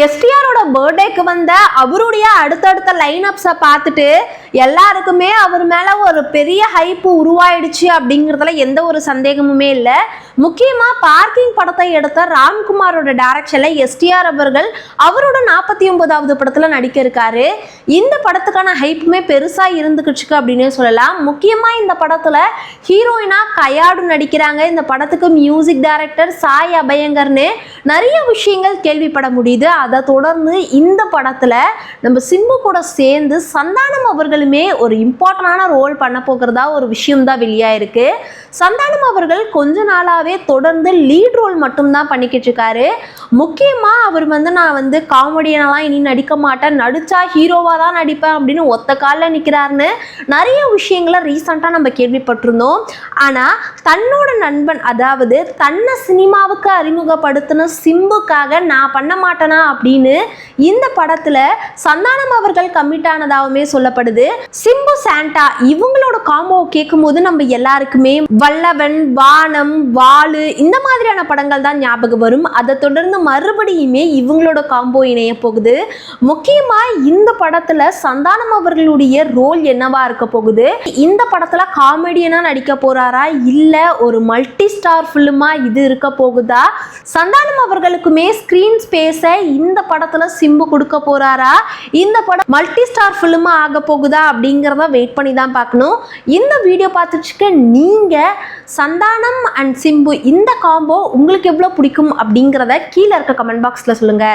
எஸ்டிஆரோட பர்த்டேக்கு வந்த அவருடைய அடுத்தடுத்த லைனப்ஸை பார்த்துட்டு எல்லாருக்குமே அவர் மேலே ஒரு பெரிய ஹைப்பு உருவாயிடுச்சு அப்படிங்கிறதுல எந்த ஒரு சந்தேகமுமே இல்லை. முக்கியமாக பார்க்கிங் படத்தை எடுத்த ராம்குமாரோட டைரக்ஷனில் எஸ்டிஆர் அவர்கள் அவரோட 49வது படத்தில் நடிக்க இருக்காரு. இந்த படத்துக்கான ஹைப்புமே பெருசாக இருந்துக்கிச்சு அப்படின்னே சொல்லலாம். முக்கியமாக இந்த படத்தில் ஹீரோயினா கயாடு நடிக்கிறாங்க. இந்த படத்துக்கு மியூசிக் டைரக்டர் சாய் அபயங்கர்னு நிறைய விஷயங்கள் கேள்விப்பட முடியுது. அதை தொடர்ந்து இந்த படத்துல நம்ம சிம்பு கூட சேர்ந்து சந்தானம் அவர்களுமே ஒரு இம்பார்ட்டன்டான ரோல் பண்ண போகிறதா ஒரு விஷயம் தான் வெளியாயிருக்கு. சந்தானம் அவர்கள் கொஞ்ச நாளாவே தொடர்ந்து லீட் ரோல் மட்டும்தான் பண்ணிக்கிட்டு இருக்காரு. முக்கியமா அவர் நான் காமெடியனெல்லாம் இனி நடிக்க மாட்டேன், நடிச்சா ஹீரோவா தான் நடிப்பேன் அப்படின்னு ஒத்த காலில் நிற்கிறாருன்னு நிறைய விஷயங்களை ரீசெண்டாக நம்ம கேள்விப்பட்டிருந்தோம். ஆனால் தன்னோட நண்பன், அதாவது தன்னை சினிமாவுக்கு அறிமுகப்படுத்தின சிம்புக்காக நான் பண்ண மாட்டேனா அப்படின்னு இந்த படத்துல சந்தானம் அவர்கள் கமிட் ஆனதாகவுமே சொல்லப்படுது. சிம்பு சாண்டா இவங்களோட காம்போ கேட்கும் போது நம்ம எல்லாருக்குமே வல்லவன், வானம், வாளு இந்த மாதிரியான படங்கள் தான் ஞாபகம் வரும். அதை தொடர்ந்து மறுபடியுமே இவங்களோட காம்போ இணைய போகுது. முக்கியமா இந்த படத்துல சந்தானம் அவர்களுடைய ரோல் என்னவா இருக்க போகுது, இந்த படத்துல காமெடியனா நடிக்க போறாரா இல்ல ஒரு மல்டி ஸ்டார் பிலிமா இது இருக்க போகுதா, சந்தானம் அவர்களுக்குமே ஸ்கிரீன் ஸ்பேஸை இந்த படத்துல சிம்பு கொடுக்க போறாரா, இந்த படம் மல்டி ஸ்டார் பிலிமா ஆக போகுதா அப்படிங்கிறத வெயிட் பண்ணி தான் பார்க்கணும். இந்த வீடியோ பார்த்துட்டு நீங்க சந்தானம் அண்ட் சிம்பு இந்த காம்போ உங்களுக்கு எவ்வளவு பிடிக்கும் அப்படிங்கிறத கீழே இருக்க கமெண்ட் பாக்ஸ்ல சொல்லுங்க.